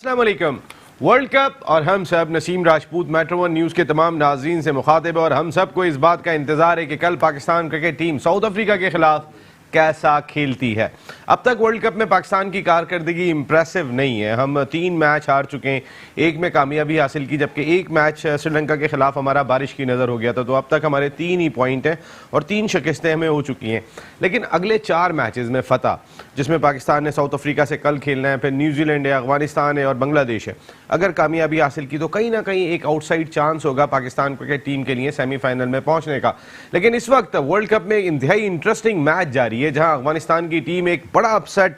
अस्सलाम वालेकुम। World cup और हम सब Naseem Rajput metro one news के तमाम नाज़रीन से मुखातिब है और हम सब को इस बात का इंतज़ार है कि कल Pakistan cricket team south Africa के खिलाफ कैसा खेलती है। अब तक वर्ल्ड कप में पाकिस्तान की कारकर्दगी इंप्रेसिव नहीं है। हम 3 मैच हार चुके हैं, एक में कामयाबी हासिल की, जबकि एक मैच श्रीलंका के खिलाफ हमारा बारिश की नज़र हो गया था। तो अब तक हमारे 3 ही पॉइंट हैं और 3 शिकस्तें हमें हो चुकी हैं। लेकिन अगले 4 मैचेस में फतह, जिसमें पाकिस्तान ने साउथ अफ्रीका से कल खेलना है, फिर न्यूजीलैंड है, अफगानिस्तान है और बांग्लादेश है, अगर कामयाबी हासिल की तो कहीं ना कहीं एक आउटसाइड चांस होगा पाकिस्तान क्रिकेट टीम के लिए सेमीफाइनल में पहुंचने का। लेकिन इस वक्त वर्ल्ड कप में इंतहाई इंटरेस्टिंग मैच जारी है, जहां अफगानिस्तान की टीम एक बड़ा अपसेट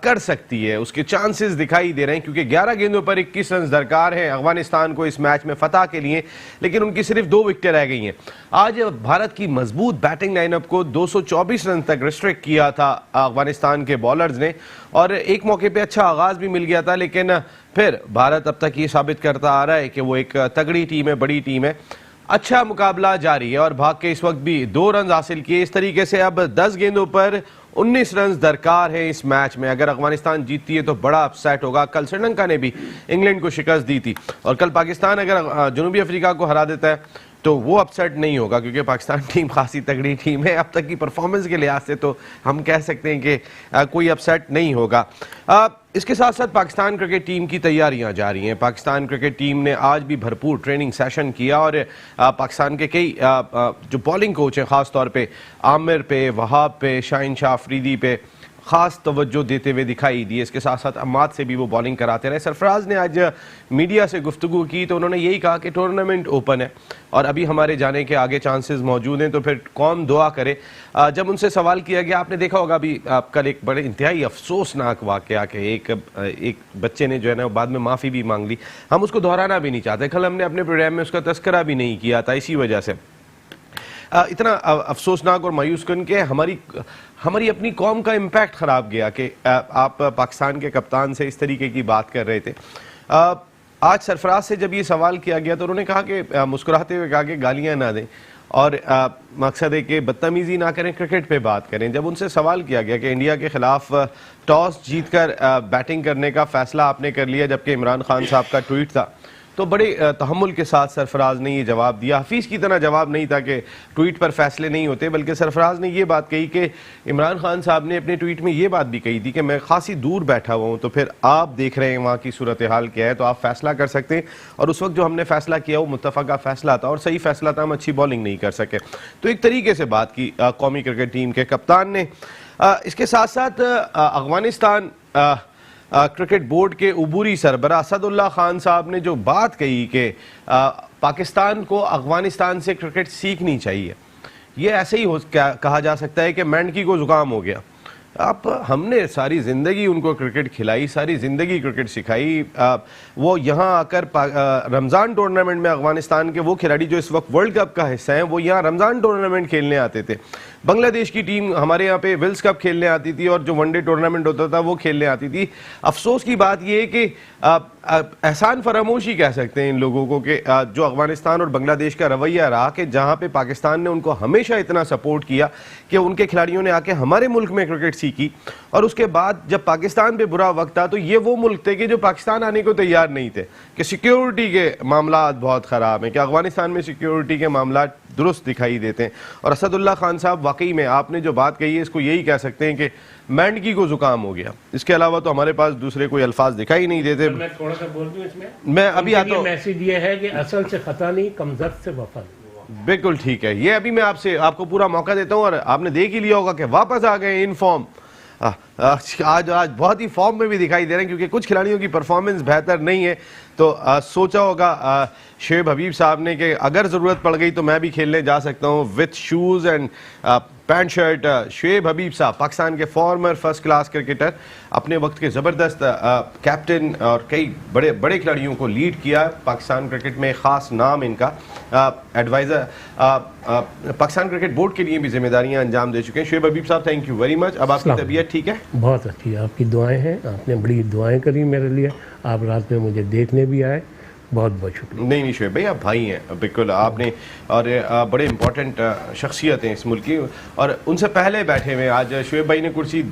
कर सकती है। उसके चांसेस दिखाई दे रहे हैं क्योंकि 11 गेंदों पर 21 रन दरकार है अफगानिस्तान को इस मैच में फतह के लिए, लेकिन उनकी सिर्फ 2 विकेटें रह गई हैं। आज भारत की मजबूत बैटिंग लाइनअप को 224 रन तक रिस्ट्रिक्ट किया था अफगानिस्तान के बॉलर्स ने और एक मौके पे अच्छा आगाज भी मिल गया था। लेकिन फिर भारत अब तक ये साबित करता आ रहा है कि वो एक तगड़ी टीम है, बड़ी टीम है। अच्छा मुकाबला जारी है और भाग के इस वक्त भी 2 रन हासिल किए। इस तरीके से अब 10 गेंदों पर 19 रन दरकार है इस मैच में। अगर अफगानिस्तान जीतती है तो बड़ा अपसेट होगा। कल श्रीलंका ने भी इंग्लैंड को शिकस्त दी थी और कल पाकिस्तान अगर जनूबी अफ्रीका को हरा देता है तो वो अपसेट नहीं होगा, क्योंकि पाकिस्तान टीम खासी तगड़ी टीम है। अब तक की परफॉर्मेंस के लिहाज से तो हम कह सकते हैं कि कोई अपसेट नहीं होगा। इसके साथ साथ पाकिस्तान क्रिकेट टीम की तैयारियां जारी हैं। पाकिस्तान क्रिकेट टीम ने आज भी भरपूर ट्रेनिंग सेशन किया और पाकिस्तान के कई जो बॉलिंग कोच हैं, ख़ास तौर पे आमिर पे, वहाब पे, शाहीन शाह अफरीदी पे खास तवज्जो देते हुए दिखाई दी। इसके साथ साथ अम्माद से भी वो बॉलिंग कराते रहे। सरफराज ने आज मीडिया से गुफ्तगू की तो उन्होंने यही कहा कि टूर्नामेंट ओपन है और अभी हमारे जाने के आगे चांसेस मौजूद हैं, तो फिर कौन दुआ करे। जब उनसे सवाल किया गया, आपने देखा होगा अभी कल एक बड़े इंतहाई अफसोसनाक वाक़या के एक बच्चे ने जो है ना बाद में माफ़ी भी मांग ली। हम उसको दोहराना भी नहीं चाहते, कल हमने अपने प्रोग्राम में उसका तस्करा भी नहीं किया था इसी वजह से। इतना अफसोसनाक और मायूस कन के हमारी अपनी कौम का इम्पैक्ट ख़राब गया कि आप पाकिस्तान के कप्तान से इस तरीके की बात कर रहे थे। आज सरफराज से जब ये सवाल किया गया तो उन्होंने कहा कि मुस्कुराते हुए कहा कि गालियाँ ना दें और मकसद है कि बदतमीज़ी ना करें, क्रिकेट पे बात करें। जब उनसे सवाल किया गया कि इंडिया के ख़िलाफ़ टॉस जीतकर बैटिंग करने का फ़ैसला आपने कर लिया, जबकि इमरान खान साहब का ट्वीट था, तो बड़े तहम्मुल के साथ सरफराज ने ये जवाब दिया। हफीज़ की तरह जवाब नहीं था कि ट्वीट पर फैसले नहीं होते, बल्कि सरफराज ने ये बात कही कि इमरान खान साहब ने अपने ट्वीट में ये बात भी कही थी कि मैं खासी दूर बैठा हुआ हूँ, तो फिर आप देख रहे हैं वहाँ की सूरत हाल क्या है, तो आप फैसला कर सकते हैं। और उस वक्त जो हमने फैसला किया वो मुत्तफ़क़ा फैसला था और सही फैसला था, हम अच्छी बॉलिंग नहीं कर सके। तो एक तरीके से बात की कौमी क्रिकेट टीम के कप्तान ने। इसके साथ साथ अफगानिस्तान क्रिकेट बोर्ड के उबूरी सरबरा असदुल्ला खान साहब ने जो बात कही कि पाकिस्तान को अफगानिस्तान से क्रिकेट सीखनी चाहिए, ये ऐसे ही कहा जा सकता है कि मेंढकी को जुकाम हो गया। आप हमने सारी ज़िंदगी उनको क्रिकेट खिलाई, सारी ज़िंदगी क्रिकेट सिखाई। वो यहाँ आकर रमज़ान टूर्नामेंट में अफगानिस्तान के वो खिलाड़ी जो इस वक्त वर्ल्ड कप का हिस्सा हैं, वो यहाँ रमज़ान टूर्नामेंट खेलने आते थे। बांग्लादेश की टीम हमारे यहाँ पे विल्स कप खेलने आती थी और जो वनडे टूर्नामेंट होता था वो खेलने आती थी। अफसोस की बात यह है कि एहसान फरामोशी कह सकते हैं इन लोगों को कि जो अफगानिस्तान और बांग्लादेश का रवैया रहा कि जहाँ पे पाकिस्तान ने उनको हमेशा इतना सपोर्ट किया कि उनके खिलाड़ियों ने आके हमारे मुल्क में क्रिकेट सीखी, और उसके बाद जब पाकिस्तान पे बुरा वक्त था तो ये वो मुल्क थे कि जो पाकिस्तान आने को तैयार नहीं थे, कि सिक्योरिटी के मामला बहुत ख़राब हैं, कि अफगानिस्तान में सिक्योरिटी के मामला दुरुस्त दिखाई देते हैं। और असदुल्ला खान साहब वाकई में आपने जो बात कही है इसको यही कह सकते हैं कि मेंढकी को जुकाम हो गया। इसके अलावा तो हमारे पास दूसरे कोई अल्फाज दिखाई नहीं देते। मैं थोड़ा सा बोल दूं इसमें, मैं अभी आता हूं। मैसेज ये है कि असल से खता नहीं, कमजोर से वफा। बिल्कुल ठीक है, ये अभी मैं आपको पूरा मौका देता हूं। और आपने देख ही लिया होगा कि वापस आ गए इन फॉर्म। आज बहुत ही फॉर्म में भी दिखाई दे रहे हैं, क्योंकि कुछ खिलाड़ियों की परफॉर्मेंस बेहतर नहीं है। तो सोचा होगा शोएब हबीब साहब ने कि अगर ज़रूरत पड़ गई तो मैं भी खेलने जा सकता हूँ with shoes and pant shirt. Shoaib Habib साहब पाकिस्तान के फॉर्मर फर्स्ट क्लास क्रिकेटर, अपने वक्त के ज़बरदस्त कैप्टन और कई बड़े बड़े खिलाड़ियों को लीड किया पाकिस्तान क्रिकेट में, ख़ास नाम इनका। एडवाइज़र पाकिस्तान क्रिकेट बोर्ड के लिए भी जिम्मेदारियां अंजाम दे चुके हैं। शोएब हबीब साहब, थैंक यू वेरी मच। अब आपकी तबीयत ठीक है? बहुत अच्छी है, आपकी दुआएं हैं, आपने बड़ी दुआएं करी मेरे लिए, आप रात में मुझे देखने भी आए, बहुत बहुत शुक्रिया। नहीं शोएब भाई, आप भाई हैं बिल्कुल आपने, और बड़े इंपॉर्टेंट शख्सियत हैं इस मुल्क की, और उनसे पहले बैठे हुए आज शोएब भाई ने कुर्सी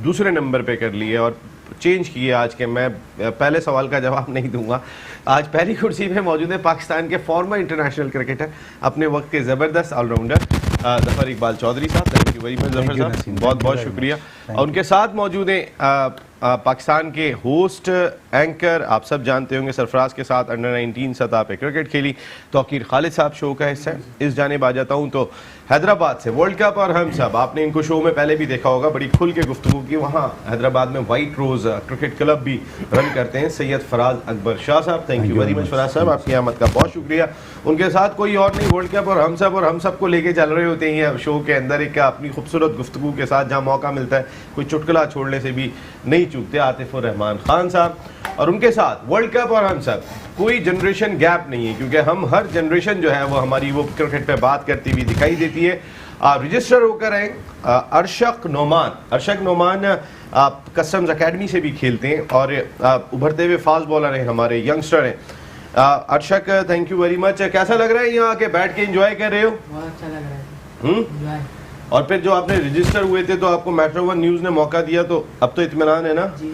दूसरे नंबर पे कर ली है और चेंज किए आज के। मैं पहले सवाल का जवाब नहीं दूंगा। आज पहली कुर्सी में मौजूद है पाकिस्तान के फॉर्मर इंटरनेशनल क्रिकेटर, अपने वक्त के ज़बरदस्त ऑलराउंडर ज़फ़र इकबाल चौधरी साहब। Thank you very much Zafar साहब, बहुत बहुत शुक्रिया। और उनके साथ मौजूद हैं पाकिस्तान के होस्ट एंकर, आप सब जानते होंगे, सरफराज के साथ अंडर 19 सतह पे क्रिकेट खेली तौकीर खालिद साहब शो का हिस्सा है। इस जानिब आ जाता हूँ तो हैदराबाद से वर्ल्ड कप और हम सब, आपने इनको शो में पहले भी देखा होगा, बड़ी खुल के गुफ्तगू की। वहाँ हैदराबाद में वाइट रोज़ क्रिकेट क्लब भी रन करते हैं सैयद फराज अकबर शाह साहब। Thank you very much Faraz साहब, आपकी आमद का बहुत शुक्रिया। उनके साथ कोई और नहीं, वर्ल्ड कप और हम सब को लेके चल रहे होते हैं शो के अंदर एक अपनी खूबसूरत गुफ्तगू के साथ, जहाँ मौका मिलता है कोई चुटकुला छोड़ने से भी नहीं चूकते, आतिफ रहमान खान साहब। और उनके साथ वर्ल्ड कप और हम सब, कोई जनरेशन गैप नहीं है, क्योंकि हम हर जनरेशन जो है वो हमारी वो क्रिकेट पे बात करती हुई दिखाई देती है। रजिस्टर होकर आए अरशक नोमान कस्टम्स अकेडमी से भी खेलते हैं और उभरते हुए फास्ट बॉलर हैं, हमारे यंगस्टर हैं। अरशक, थैंक यू वेरी मच। कैसा लग रहा है यहाँ आके बैठ के एंजॉय कर रहे हो? बहुत अच्छा लग रहा है। और फिर जो आपने रजिस्टर हुए थे तो आपको मेट्रो वन न्यूज़ ने मौका दिया, तो अब तो इत्मीनान है ना? जी,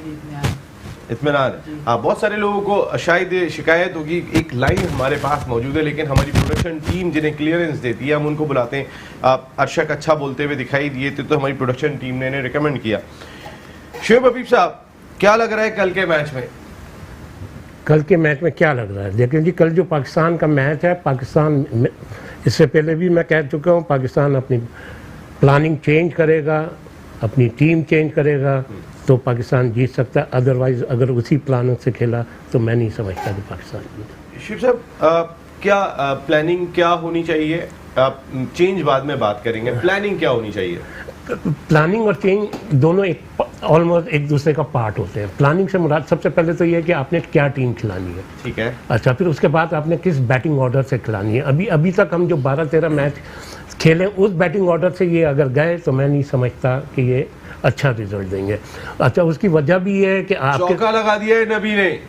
इत्मीनान है। हाँ, बहुत सारे लोगों को शायद शिकायत होगी, एक लाइन हमारे पास मौजूद है लेकिन हमारी प्रोडक्शन टीम जिन्हें क्लियरेंस देती है हम उनको बुलाते हैं। अरशक अच्छा बोलते हुए दिखाई दिए थे तो हमारी प्रोडक्शन टीम ने इन्हें रिकमेंड किया। शुएब हबीब साहब, क्या लग रहा है कल के मैच में? कल के मैच में क्या लग रहा है? देखिए जी, कल जो पाकिस्तान का मैच है, पाकिस्तान इससे पहले भी मैं कह चुका हूँ, पाकिस्तान अपनी प्लानिंग चेंज करेगा, अपनी टीम चेंज करेगा तो पाकिस्तान जीत सकता है। अदरवाइज अगर उसी प्लान से खेला तो मैं नहीं समझता कि पाकिस्तान जीता। शिव साहब, क्या प्लानिंग क्या होनी चाहिए? चेंज बाद में बात करेंगे, प्लानिंग क्या होनी चाहिए? प्लानिंग और चेंज दोनों ऑलमोस्ट एक दूसरे का पार्ट होते हैं। प्लानिंग से मुराद सबसे पहले तो ये है कि आपने क्या टीम खिलानी है, ठीक है। अच्छा, फिर उसके बाद आपने किस बैटिंग ऑर्डर से खिलानी है। अभी तक हम जो 12-13 मैच खेले उस बैटिंग ऑर्डर से ये अगर गए तो मैं नहीं समझता कि ये अच्छा रिजल्ट देंगे। अच्छा, उसकी वजह भी ये है कि आपके चौका लगा दिया है नबी ने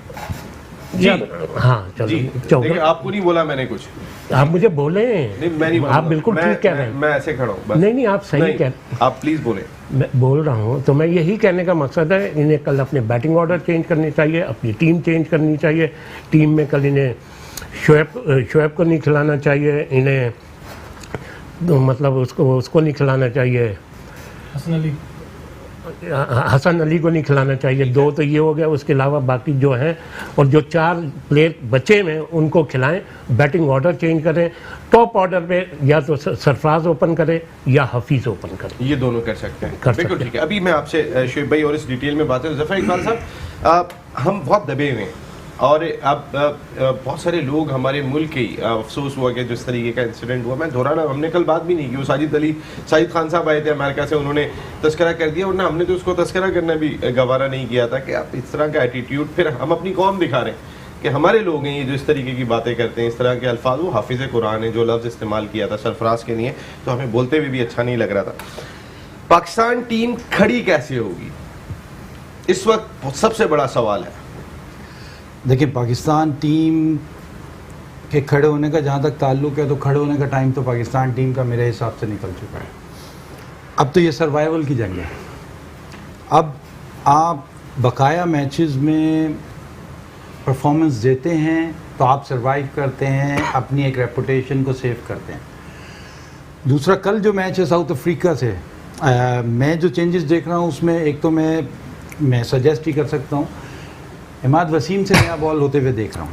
जी। हाँ चलो, चौका आपको नहीं बोला मैंने कुछ, आप मुझे बोले। नहीं, मैं नहीं आप बिल्कुल ठीक कह रहे हैं। मैं ऐसे खड़ा हूँ। नहीं, आप सही कह रहे हैं, आप प्लीज बोले। मैं बोल रहा हूँ तो मैं यही कहने का मकसद है, इन्हें कल अपने बैटिंग ऑर्डर चेंज करनी चाहिए, अपनी टीम चेंज करनी चाहिए। टीम में कल इन्हें शोएब को नहीं खिलाना चाहिए, इन्हें मतलब उसको नहीं खिलाना चाहिए, हसन अली को नहीं खिलाना चाहिए। 2 तो ये हो गया, उसके अलावा बाकी जो हैं और जो 4 प्लेयर बचे हैं उनको खिलाएं। बैटिंग ऑर्डर चेंज करें, टॉप ऑर्डर पे या तो सरफराज ओपन करे या हफीज़ ओपन करे, ये दोनों कर सकते हैं। बिल्कुल ठीक है। अभी मैं आपसे शुएब भाई और इस डिटेल में बात करूँ। ज़फ़र इकबाल साहब, हम बहुत दबे हुए हैं और अब बहुत सारे लोग हमारे मुल्क के अफसोस हुआ कि जिस तरीके का इंसिडेंट हुआ, मैं दोहराना, हमने कल बात भी नहीं की। वो साजिद खान साहब आए थे अमेरिका से, उन्होंने तस्करा कर दिया, वरना हमने तो उसको तस्करा करना भी गवारा नहीं किया था कि आप इस तरह का एटीट्यूड, फिर हम अपनी कौम दिखा रहे हैं कि हमारे लोग हैं ये जो इस तरीके की बातें करते हैं, इस तरह के अल्फाज। वो हाफिज़ कुरान है जो लफ्ज़ इस्तेमाल किया था सरफराज के लिए, तो हमें बोलते हुए भी अच्छा नहीं लग रहा था। पाकिस्तान टीम खड़ी कैसे होगी इस वक्त सबसे बड़ा सवाल है। देखिए, पाकिस्तान टीम के खड़े होने का जहाँ तक ताल्लुक़ है तो खड़े होने का टाइम तो पाकिस्तान टीम का मेरे हिसाब से निकल चुका है। अब तो ये सर्वाइवल की जंग है। अब आप बकाया मैचेस में परफॉर्मेंस देते हैं तो आप सर्वाइव करते हैं, अपनी एक रेपुटेशन को सेव करते हैं। दूसरा, कल जो मैच है साउथ अफ्रीका से, मैं जो चेंजेस देख रहा हूँ उसमें एक तो मैं सजेस्ट ही कर सकता हूँ, इमाद वसीम से नया बॉल होते हुए देख रहा हूँ,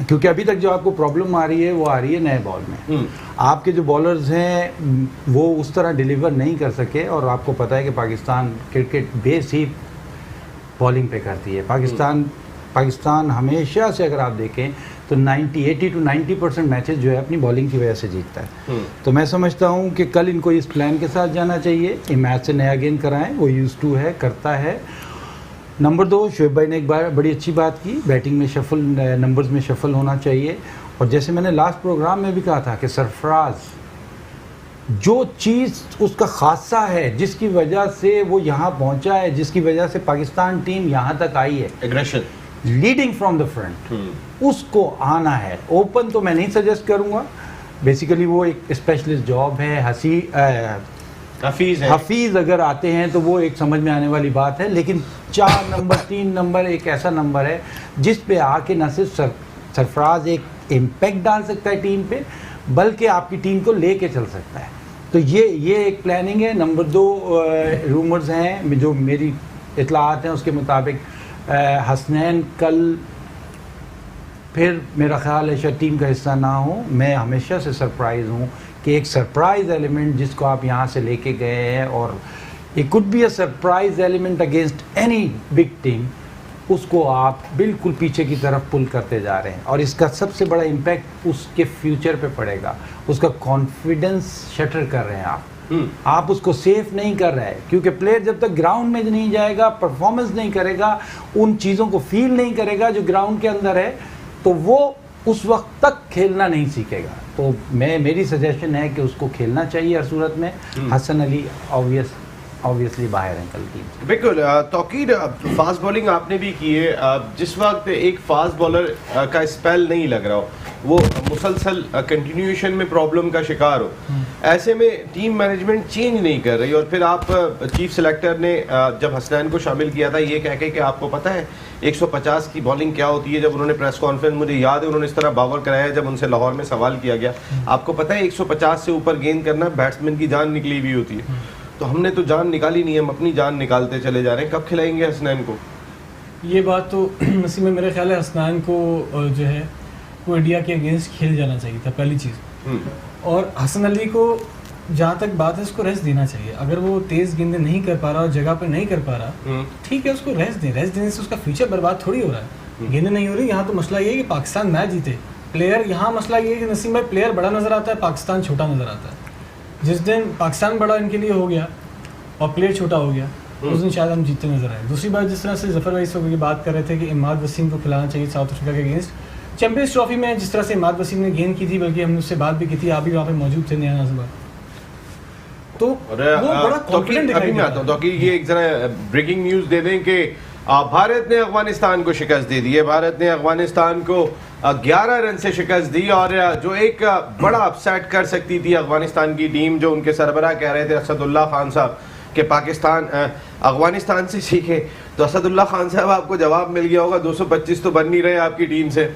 क्योंकि अभी तक जो आपको प्रॉब्लम आ रही है वो आ रही है नए बॉल में। आपके जो बॉलर्स हैं वो उस तरह डिलीवर नहीं कर सके, और आपको पता है कि पाकिस्तान क्रिकेट बेस ही बॉलिंग पे करती है। पाकिस्तान हमेशा से अगर आप देखें तो 80 to 90% मैचेस जो है अपनी बॉलिंग की वजह से जीतता है। तो मैं समझता हूँ कि कल इनको इस प्लान के साथ जाना चाहिए, ये मैच से नया गेंद कराएं, वो यूज टू है, करता है। नंबर 2, शुएब भाई ने एक बार बड़ी अच्छी बात की, बैटिंग में शफल, नंबर्स में शफल होना चाहिए। और जैसे मैंने लास्ट प्रोग्राम में भी कहा था कि सरफराज जो चीज़ उसका खासा है, जिसकी वजह से वो यहाँ पहुँचा है, जिसकी वजह से पाकिस्तान टीम यहाँ तक आई है, aggression, leading from the front, उसको आना है। ओपन तो मैं नहीं सजेस्ट करूँगा, बेसिकली वो एक स्पेशलिस्ट जॉब है। हफीज है। हफीज अगर आते हैं तो वो एक समझ में आने वाली बात है, लेकिन 4 नंबर 3 नंबर एक ऐसा नंबर है जिस पे आके न सिर्फ सरफराज एक इम्पैक्ट डाल सकता है टीम पे, बल्कि आपकी टीम को लेके चल सकता है। तो ये एक प्लानिंग है। नंबर 2 रूमर्स हैं, जो मेरी इतलात हैं उसके मुताबिक हसनैन कल फिर मेरा ख्याल है शायद टीम का हिस्सा ना हो। मैं हमेशा से सरप्राइज़ हूँ कि एक सरप्राइज एलिमेंट जिसको आप यहाँ से लेके गए हैं, और it could be a surprise element against any big team, उसको आप बिल्कुल पीछे की तरफ पुल करते जा रहे हैं, और इसका सबसे बड़ा इम्पैक्ट उसके फ्यूचर पे पड़ेगा। उसका कॉन्फिडेंस शटर कर रहे हैं आप उसको सेफ नहीं कर रहे हैं, क्योंकि प्लेयर जब तक ग्राउंड में नहीं जाएगा, परफॉर्मेंस नहीं करेगा, उन चीज़ों को फील नहीं करेगा जो ग्राउंड के अंदर है, तो वो उस वक्त तक खेलना नहीं सीखेगा। तो मेरी सजेशन है कि उसको खेलना चाहिए हर सूरत में। हसन अली ऑब्वियसली बाहर हैं कल की। बिल्कुल। तौकीर, फास्ट बॉलिंग आपने भी की है, जिस वक्त एक फास्ट बॉलर का स्पेल नहीं लग रहा हो, वो मुसलसल कंटिन्यूएशन में प्रॉब्लम का शिकार हो, ऐसे में टीम मैनेजमेंट चेंज नहीं कर रही, और फिर आप चीफ सेलेक्टर ने जब हसनैन को शामिल किया था ये कह के कि आपको पता है 150 की बॉलिंग क्या होती है, जब उन्होंने प्रेस कॉन्फ्रेंस, मुझे याद है उन्होंने इस तरह बावर कराया जब उनसे लाहौर में सवाल किया गया, आपको पता है 150 से ऊपर गेंद करना बैट्समैन की जान निकली हुई होती है। तो हमने तो जान निकाली नहीं, हम अपनी जान निकालते चले जा रहे हैं। कब खिलाएंगे हसनैन को? ये बात तो नसीब में मेरे ख्याल है हसनैन को जो है वो इंडिया के अगेंस्ट खेल जाना चाहिए था, पहली चीज़। और हसन अली को जहाँ तक बात है उसको रेस्ट देना चाहिए। अगर वो तेज़ गेंदें नहीं कर पा रहा और जगह पे नहीं कर पा रहा, ठीक है, उसको रेस्ट दें। रेस्ट देने से उसका फ्यूचर बर्बाद थोड़ी हो रहा है। गेंदें नहीं हो रही, यहाँ तो मसला ये है कि पाकिस्तान मैच जीते। प्लेयर यहाँ मसला ये है कि नसीम भाई प्लेयर बड़ा नज़र आता है, पाकिस्तान छोटा नज़र आता है। जिस दिन पाकिस्तान बड़ा इनके लिए हो गया और प्लेयर छोटा हो गया, उस दिन शायद हम जीतते नजर आए। दूसरी बात, जिस तरह से जफर भाई इस वक्त की बात कर रहे थे कि इमाद वसीम को खिलाना चाहिए साउथ अफ्रीका के अगेंस्ट चैंपियंस ट्रॉफी में, जिस तरह से इमाद वसीम ने गेंद की थी, बल्कि हमने उससे बात भी की थी, आप भी वहाँ पे मौजूद थे नया सुबह, तो वो बड़ा कॉन्फिडेंट दिखाई दे रहा है। ये एक जरा ब्रेकिंग न्यूज दे दें कि भारत ने अफगानिस्तान को शिकस्त दे दी है। भारत ने अफगानिस्तान को 11 रन से शिकस्त दी, और जो एक बड़ा अपसेट कर सकती थी अफगानिस्तान की टीम, जो उनके सरबराह कह रहे थे असदुल्ला खान साहब कि पाकिस्तान अफगानिस्तान से सीखे, तो असदुल्ला खान साहब आपको जवाब मिल गया होगा, 225 तो बन नहीं रहे आपकी टीम से,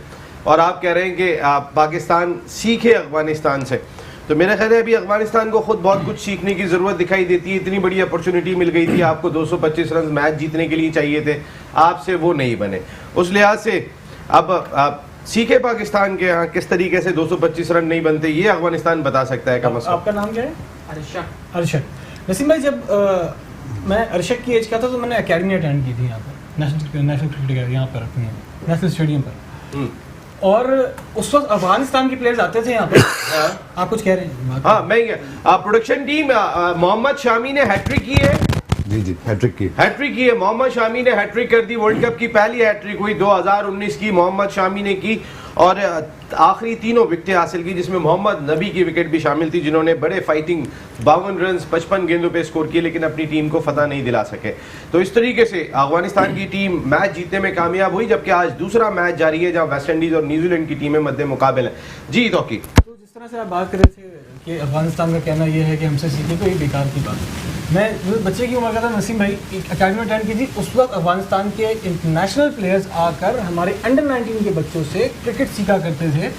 और आप कह रहे हैं कि पाकिस्तान सीखे अफगानिस्तान से। तो मेरा ख्याल है अभी अफगानिस्तान को खुद बहुत कुछ सीखने की ज़रूरत दिखाई देती है। इतनी बड़ी अपॉर्चुनिटी मिल गई थी आपको, 225 रन मैच जीतने के लिए चाहिए थे, आपसे वो नहीं बने। उस लिहाज से अब सीखे पाकिस्तान के यहाँ किस तरीके से 225 रन नहीं बनते, ये अफगानिस्तान बता सकता है का मसला। आपका नाम क्या है? अरशद। नसीम भाई, जब मैं अरशद की एज का था तो मैंने अकेडमी अटेंड की थी यहाँ पर, नेशनल क्रिकेट यहाँ पर नेशनल स्टेडियम पर, और उस वक्त अफगानिस्तान के प्लेयर्स आते थे यहाँ पे। आप कुछ कह रहे हैं? हाँ, मैं प्रोडक्शन टीम, मोहम्मद शामी ने हैट्रिक की है। जी हैट्रिक की है। मोहम्मद शामी ने हैट्रिक कर दी, वर्ल्ड कप की पहली हैट्रिक हुई 2019 की मोहम्मद शामी ने की, और आखिरी 3 विकेटें हासिल की, जिसमें मोहम्मद नबी की विकेट भी शामिल थी, जिन्होंने बड़े फाइटिंग 52 रन 55 गेंदों पे स्कोर किए, लेकिन अपनी टीम को फतह नहीं दिला सके। तो इस तरीके से अफगानिस्तान की टीम मैच जीतने में कामयाब हुई, जबकि आज दूसरा मैच जारी है जहाँ वेस्ट इंडीज और न्यूजीलैंड की टीमें मध्य मुकाबले हैं। जी तौकीर, तो जिस तरह से आप बात कर रहे थे कि अफगानिस्तान का कहना यह है कि हमसे सीखे, तो ये बेकार की बात है। मैं जो बच्चे की उम्र का था, नसीम भाई अकेडमी अटेंड की थी, उस वक्त अफगानिस्तान के इंटरनेशनल प्लेयर्स आकर हमारे अंडर 19 के बच्चों से क्रिकेट सीखा करते थे,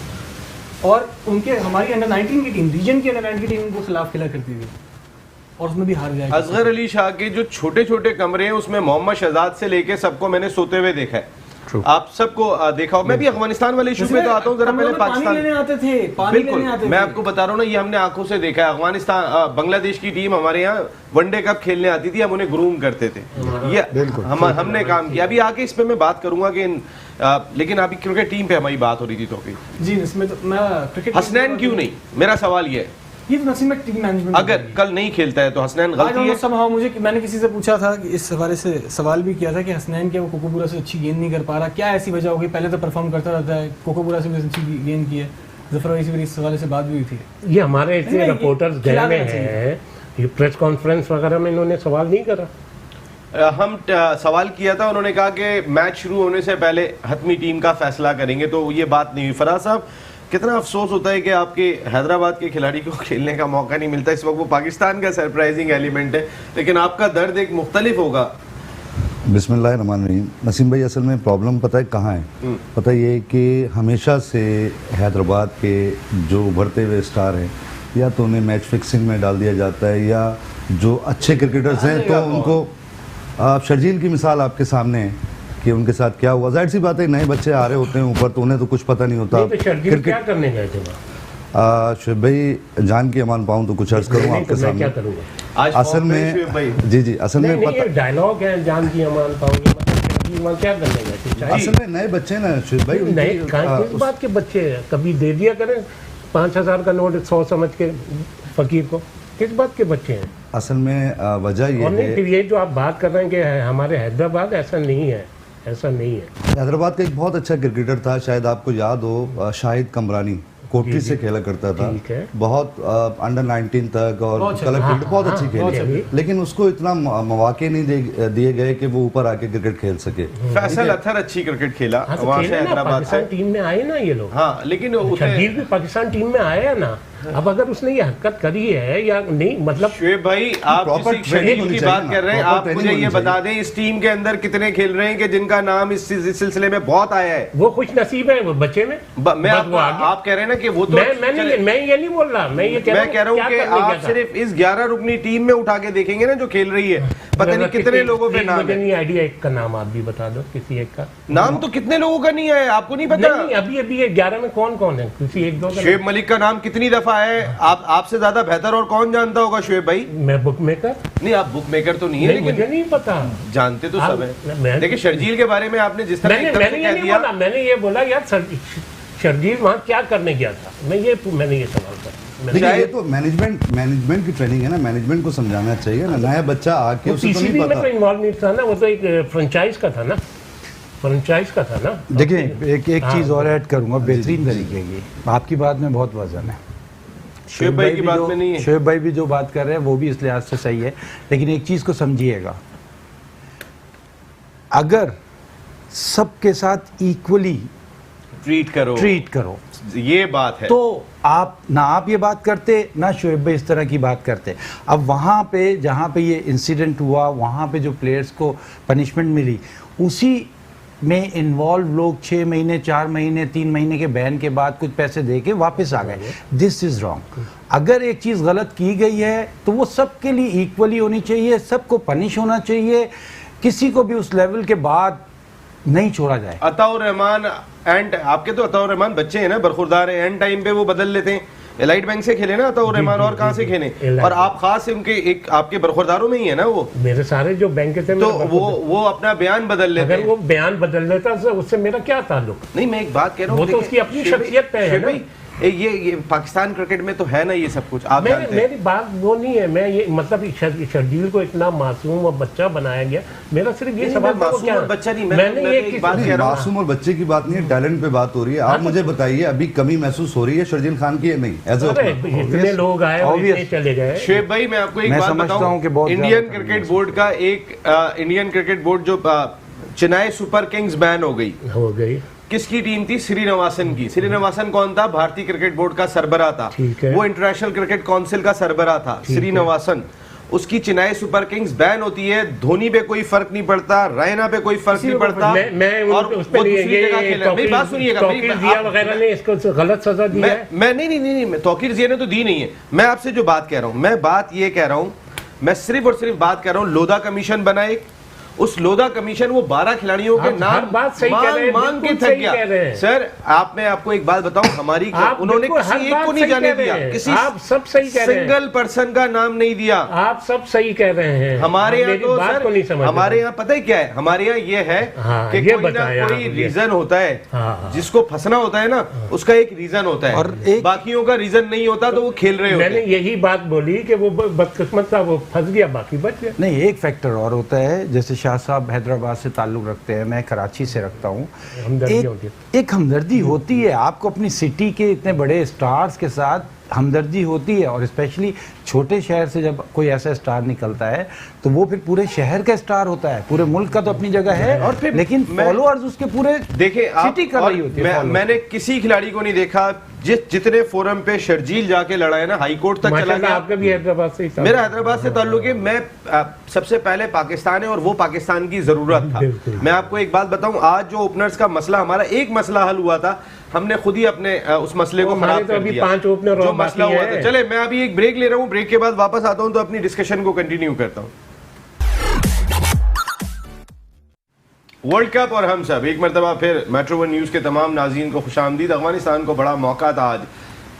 और उनके हमारी अंडर 19 की टीम, रीजन की अंडर 19 की टीम उनको खिलाफ खेला करती थी, और उसमें भी हार जाएगी। असगर अली शाह के जो छोटे छोटे कमरे हैं, उसमें मोहम्मद शहजाद से लेके सबको मैंने सोते हुए देखा है। आप सबको देखा हो। मैं भी अफगानिस्तान वाले इशू पे तो आता हूँ, जरा पहले पाकिस्तान लेने आते थे, पानी लेने आते थे। मैं आपको बता रहा हूँ ना, ये हमने आंखों से देखा है। अफगानिस्तान बांग्लादेश की टीम हमारे यहाँ वनडे कप खेलने आती थी, हम उन्हें ग्रूम करते थे, ये हमने काम किया। अभी आके इस पे मैं बात करूंगा कि लेकिन अभी क्रिकेट टीम पे हमारी बात हो रही थी। तो जी, इसमें तो मैं क्रिकेट हसनैन क्यों नहीं, मेरा सवाल ये है। ये तो नसीम टीम मैनेजमेंट, अगर कल नहीं खेलता है तो हसनैन गलती है। समहाउ मैंने किसी से पूछा था कि इस हवाले से सवाल भी किया था कि हसनैन क्या वो कोकोपुरा से अच्छी गेंद नहीं कर पा रहा, क्या ऐसी वजह होगी? पहले तो परफॉर्म करता रहता है, कोकोपुरा से भी अच्छी गेंद की है। जफर भाई से इस हवाले से बात भी हुई थी। ये हमारे इतने रिपोर्टर्स गए में हैं, ये प्रेस कॉन्फ्रेंस वगैरह में इन्होंने सवाल नहीं करा। हम सवाल किया था, उन्होंने कहा कि मैच शुरू होने से पहले हतमी टीम का फैसला करेंगे, तो ये बात नहीं हुई। फराज साहब, कितना अफसोस होता है कि आपके हैदराबाद के खिलाड़ी को खेलने का मौका नहीं मिलता। इस वक्त वो पाकिस्तान का सरप्राइजिंग एलिमेंट है, लेकिन आपका दर्द एक मुख्तलिफ होगा। बिस्मिल्लाहिर्रहमानिर्रहीम। नसीम भाई, असल में प्रॉब्लम पता है कहाँ है? पता ये कि हमेशा से हैदराबाद के जो उभरते हुए स्टार हैं, या तो उन्हें मैच फिक्सिंग में डाल दिया जाता है, या जो अच्छे क्रिकेटर्स हैं तो उनको शर्जील की मिसाल आपके सामने है कि उनके साथ क्या हुआ। जाहिर सी बात है, नए बच्चे आ रहे होते हैं ऊपर, तो उन्हें तो कुछ पता नहीं होता। क्या करने गए थे? शुएब भाई, जान की अमान पाऊँ तो कुछ अर्ज करूँ आपके सामने। क्या करूँगा असल में जी असल में पता डायलॉग है, जान की अमान पाऊंगी, मतलब क्या करने गए? असल में नए बच्चे ना शुएब भाई, नए किस बात के बच्चे हैं? कभी दे दिया करें 5,000 का नोट 100 समझ के फकीर को, किस बात के बच्चे हैं? असल में वजह ये है, फिर ये जो आप बात कर रहे हैं कि हमारे हैदराबाद, ऐसा नहीं है, ऐसा नहीं है। हैदराबाद का एक बहुत अच्छा क्रिकेटर था, शायद आपको याद हो, शाहिद कमरानी, कोटरी से खेला करता था, बहुत अंडर 19 तक, और कलर क्रिकेट बहुत अच्छी खेली, लेकिन उसको इतना मौके नहीं दिए गए कि वो ऊपर आके क्रिकेट खेल सके। फैसल अत्थर अच्छी क्रिकेट खेला, वहाँ से हैदराबाद से टीम में आए ना ये लोग। हाँ, लेकिन शर्जील भी पाकिस्तान टीम में आया है ना। अब अगर उसने ये हरकत करी है या नहीं, मतलब शुएब भाई, आप किसी शर्जील की बात कर रहे हैं, आप मुझे ये बता दें इस टीम के अंदर कितने खेल रहे हैं कि जिनका नाम इस सिलसिले में बहुत आया है? वो खुश नसीब है वो बच्चे में। आप कह रहे हैं ना कि वो तो मैं ये नहीं बोल रहा, मैं कह रहा हूँ कि आप सिर्फ इस 11 रुकनी टीम में उठा के देखेंगे ना जो खेल रही है, पता नहीं कितने लोगों पे नाम है। नहीं आइडिया, एक का नाम आप भी बता दो, किसी एक का नाम। तो कितने लोगों का नहीं है, आपको नहीं पता? नहीं, अभी ये 11 में कौन कौन है? किसी एक दो का। शुएब मलिक का नाम कितनी दफा है? आपसे ज्यादा बेहतर और कौन जानता होगा शुएब भाई? मैं बुक मेकर नहीं, आप बुक मेकर तो नहीं है, लेकिन मुझे नहीं पता, जानते तो सब है। देखिए, शर्जील के बारे में आपने जिस तरह मैंने ये बोला यार, शर्जील वहाँ क्या करने गया था, मैंने ये सवाल किया। देखिए, ये तो मैनेजमेंट की ट्रेनिंग है ना, मैनेजमेंट को समझाना चाहिए ना। नया बच्चा आके उसे तो नहीं पता। तो इन्वॉल्व नहीं था ना, वो तो एक फ्रेंचाइज का था ना, फ्रेंचाइज का था ना। देखिए, एक चीज़ और ऐड करूँगा बेहतरीन तरीके की। आपकी बात में बहुत वजन है, शुएब भाई की बात में नहीं है। शुएब भाई भी जो बात कर रहे हैं वो भी इस लिहाज से सही है, लेकिन एक चीज़ को समझिएगा, अगर सबके साथ इक्वली ट्रीट करो, ये बात है, तो आप ये बात करते ना, शुएब भाई इस तरह की बात करते। अब वहाँ पे जहाँ पे ये इंसिडेंट हुआ, वहाँ पे जो प्लेयर्स को पनिशमेंट मिली, उसी में इन्वॉल्व लोग 6 महीने 4 महीने 3 महीने के बैन के बाद कुछ पैसे दे के वापस आ गए। This is wrong. अगर एक चीज़ गलत की गई है तो वो सबके लिए इक्वली होनी चाहिए, सबको पनिश होना चाहिए, किसी को भी उस लेवल के बाद नहीं छोड़ा जाए। अताउर रहमान एंड आपके तो अताउर रहमान बच्चे हैं ना, बरखुरदार है, एंड टाइम पे वो बदल लेते हैं। एलाइट बैंक से खेले ना अताउर रहमान, और कहाँ से खेले? और आप खास उनके एक आपके बरखुरदारों में ही है ना वो। मेरे सारे जो बैंक थे, तो वो अपना बयान बदल लेते हैं। अगर वो बयान बदल लेता तो उससे मेरा क्या ताल्लुक? नहीं, मैं एक बात कह रहा हूँ, वो तो उसकी अपनी शख्सियत पे है ना। ये पाकिस्तान क्रिकेट में तो है ना ये सब कुछ, आप जानते हैं। मेरी बात वो नहीं है, मैं ये मतलब शर्जील को इतना मासूम और बच्चा बनाया गया, मेरा सिर्फ ये सवाल था क्या बच्चा नहीं, मैंने एक बात कह रहा हूं, मासूम और बच्चे की बात नहीं है, टैलेंट पे बात हो रही है। आप मुझे बताइए, अभी कमी महसूस हो रही है शर्जील खान की? नहीं, इतने लोग आए और इतने चले गए। शुएब भाई, मैं आपको एक बात बताऊं, इंडियन क्रिकेट बोर्ड का इंडियन क्रिकेट बोर्ड जो चेन्नई सुपर किंग्स बैन हो गई। किसकी टीम थी? श्रीनिवासन की। श्रीनिवासन कौन था? भारतीय क्रिकेट बोर्ड का सरबराह था, वो इंटरनेशनल क्रिकेट काउंसिल का सरबराह था श्रीनिवासन। उसकी चेन्नई सुपर किंग्स बैन होती है, धोनी पे कोई फर्क नहीं पड़ता, रैना पे कोई फर्क नहीं पड़ता, और वो दूसरी जगह खेला। मेरी बात सुनिएगा, वगैरह ने इसको गलत सजा दी है। मैं नहीं, तौकीर जिया ने तो दी नहीं है। मैं आपसे जो बात कह रहा हूँ, मैं बात ये कह रहा हूँ, मैं सिर्फ और सिर्फ बात कर रहा हूँ, लोधा कमीशन बना एक, उस लोधा कमीशन वो 12 खिलाड़ियों के नाम मांग के थक गया। सर, मैं आपको एक बात बताऊं, हमारी उन्होंने किसी एक को नहीं जाने दिया, किसी आप सब सही कह रहे हैं, सिंगल पर्सन का नाम नहीं दिया। आप सब सही कह रहे हैं। हमारे यहाँ तो सर, हमारे यहाँ पता है क्या है, हमारे यहाँ ये है कि कोई ना कोई रीजन होता है, जिसको फंसना होता है ना, उसका एक रीजन होता है, और बाकियों का रीजन नहीं होता तो वो खेल रहे होते हैं। मैंने यही बात बोली कि वो बदकिस्मत था, वो फंस गया, बाकी बच गया। नहीं, एक फैक्टर और होता है, जैसे शाह साहब हैदराबाद से ताल्लुक़ रखते हैं, मैं कराची से रखता हूँ, एक हमदर्दी होती है। आपको अपनी सिटी के इतने बड़े स्टार्स के साथ हमदर्दी होती है, और स्पेशली छोटे शहर से जब कोई ऐसा स्टार निकलता है तो वो फिर पूरे शहर का स्टार होता है, पूरे मुल्क का तो अपनी जगह है, और फिर लेकिन फॉलोअर्स उसके पूरे देखिए सिटी कर रही होती है। मैंने किसी खिलाड़ी को नहीं देखा जितने फोरम पे शर्जील जाके लड़ा है ना, हाई कोर्ट तक चला माशाल्लाह गया। आपका भी हैदराबाद से ही था। मेरा हैदराबाद से ताल्लुक है। मैं सबसे पहले पाकिस्तान है और वो पाकिस्तान की जरूरत था। बिल्कुल। मैं आपको एक बात बताऊं, आज जो ओपनर्स का मसला, हमारा एक मसला हल हुआ था, हमने खुद ही अपने उस मसले को हमारे खराब तो कर अभी दिया। 5 ओपनर जो और मसला बाकी हुआ था। है। चले मैं अभी एक ब्रेक ले रहा हूँ, ब्रेक के बाद वापस आता हूँ तो अपनी डिस्कशन को कंटिन्यू करता हूँ। वर्ल्ड कप और हम सब, एक मरतबा फिर मेट्रो वन न्यूज़ के तमाम नाज़रीन को खुशामदीद। अफगानिस्तान को बड़ा मौका था आज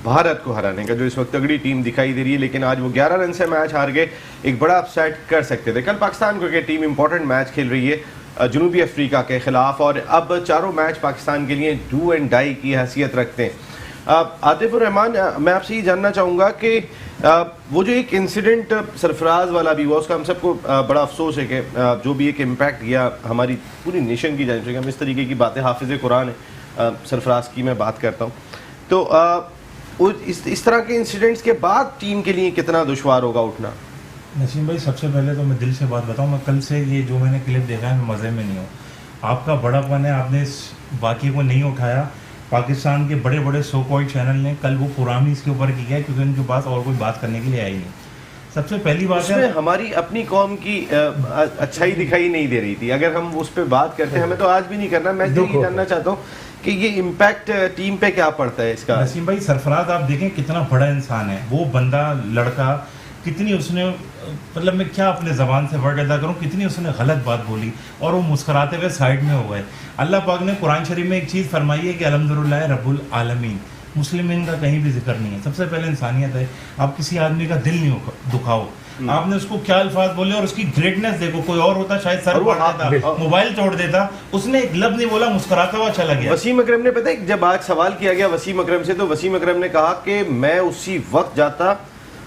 भारत को हराने का, जो इस वक्त तगड़ी टीम दिखाई दे रही है, लेकिन आज वो 11 रन से मैच हार गए। एक बड़ा अपसेट कर सकते थे। कल Pakistan cricket team important match खेल रही है जनूबी अफ्रीका के खिलाफ, और अब चारों मैच पाकिस्तान के लिए डू एंड डाई की हैसियत रखते हैं। आतिफ रहमान, मैं आपसे ये जानना चाहूँगा कि वो जो एक इंसिडेंट सरफराज वाला भी हुआ, उसका हम सबको बड़ा अफसोस है कि जो भी एक इम्पैक्ट किया हमारी पूरी नेशन की जान से, हम इस तरीके की बातें, हाफिज़ कुरान है सरफराज की मैं बात करता हूँ, तो इस तरह के इंसिडेंट्स के बाद टीम के लिए कितना दुश्वार होगा उठना? नसीम भाई, सबसे पहले तो मैं दिल से बात बताऊं, मैं कल से ये जो मैंने क्लिप देखा है मैं मज़े में नहीं हूँ। आपका बड़ापन है, आपने इस वाक़े को नहीं उठाया। पाकिस्तान के बड़े बड़े सो कॉल्ड चैनल ने कल वो पुरानी इसके ऊपर किया है, क्योंकि उनके पास और कोई बात करने के लिए आई नहीं। सबसे पहली बात है, हमारी अपनी कौम की अच्छाई दिखाई नहीं दे रही थी। अगर हम उस पर बात करते हैं, हमें तो आज भी नहीं करना। मैं ये जानना चाहता हूँ कि ये इम्पैक्ट टीम पे क्या पड़ता है इसका? नसीम भाई, सरफराज आप देखें कितना बड़ा इंसान है वो बंदा, लड़का, कितनी उसने, मतलब मैं क्या अपने ज़बान से वर्ड अदा करूँ, कितनी उसने गलत बात बोली और वो मुस्कुराते हुए साइड में हो गए। अल्लाह पाक ने कुरान शरीफ में एक चीज़ फरमाई है कि अल्हम्दुलिल्लाह रब्बुल आलमीन। मुस्लिमीन का कहीं भी जिक्र नहीं है। सबसे पहले इंसानियत है। आप किसी आदमी का दिल नहीं दुखाओ। आपने उसको क्या अल्फाज बोले और उसकी ग्रेटनेस देखो। कोई और होता शायद सर फाड़ देता, मोबाइल तोड़ देता, उसने एक लफ्ज नहीं बोला, मुस्कुराता हुआ चला गया। वसीम अकरम ने, पता है जब आज सवाल किया गया वसीम अकरम से, तो वसीम अकरम ने कहा कि मैं उसी वक्त जाता,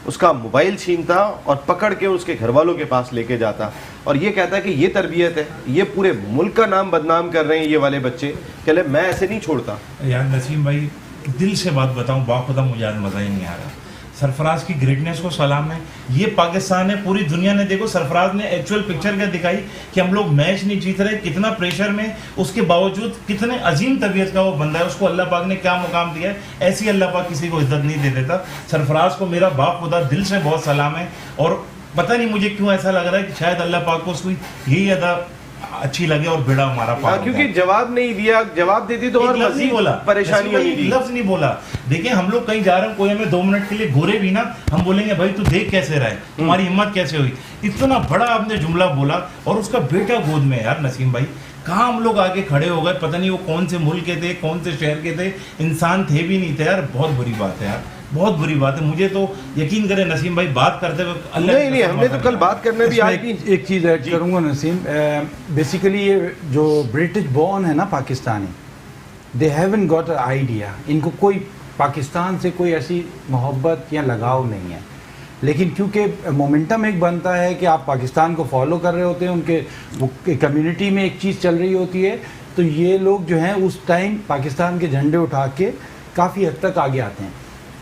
उसका मोबाइल छीनता और पकड़ के उसके घर वालों के पास लेके जाता, और ये कहता है कि ये तरबियत है, ये पूरे मुल्क का नाम बदनाम कर रहे हैं ये वाले बच्चे, कहले मैं ऐसे नहीं छोड़ता। यार नसीम भाई, दिल से बात बताऊं, बाखुदा मुझे आज मज़ा ही नहीं आ रहा। सरफराज की ग्रेटनेस को सलाम है। ये पाकिस्तान है, पूरी दुनिया ने देखो सरफराज ने एक्चुअल पिक्चर क्या दिखाई कि हम लोग मैच नहीं जीत रहे, कितना प्रेशर में, उसके बावजूद कितने अजीम तबीयत का वो बंदा है, उसको अल्लाह पाक ने क्या मुकाम दिया है। ऐसी अल्लाह पाक किसी को इज्जत नहीं दे देता। सरफराज को मेरा बाखुदा दिल से बहुत सलाम है, और पता नहीं मुझे क्यों ऐसा लग रहा है कि शायद अल्लाह पाक को उसकी यही अदा अच्छी लगे और बेड़ा हमारा पार। क्योंकि जवाब नहीं दिया, जवाब देती तो और मजीद परेशानी होगी। लफ्ज नहीं बोला। देखिए हम लोग कहीं जा रहे हैं, कोई हमें 2 मिनट के लिए घूरे भी ना, हम बोलेंगे भाई तू देख कैसे रहा है, तुम्हारी हिम्मत कैसे हुई। इतना बड़ा आपने जुमला बोला, और उसका बेटा गोद में यार नसीम भाई, कहाँ हम लोग आगे खड़े हो गए। पता नहीं वो कौन से मुल्क के थे, कौन से शहर के थे, इंसान थे भी नहीं थे यार। बहुत बुरी बात है यार, बहुत बुरी बात है। मुझे तो यकीन करें नसीम भाई, बात करते वक्त नहीं हमने तो कल बात करने भी आज एक चीज़ ऐड करूँगा नसीम। बेसिकली ये जो ब्रिटिश बॉर्न है ना Pakistani, they haven't got a idea. इनको कोई पाकिस्तान से कोई ऐसी मोहब्बत या लगाव नहीं है, लेकिन क्योंकि मोमेंटम एक बनता है कि आप पाकिस्तान को फॉलो कर रहे होते हैं, उनके कम्युनिटी में एक चीज़ चल रही होती है, तो ये लोग जो हैं उस टाइम पाकिस्तान के झंडे उठा के काफ़ी हद तक आगे आते हैं।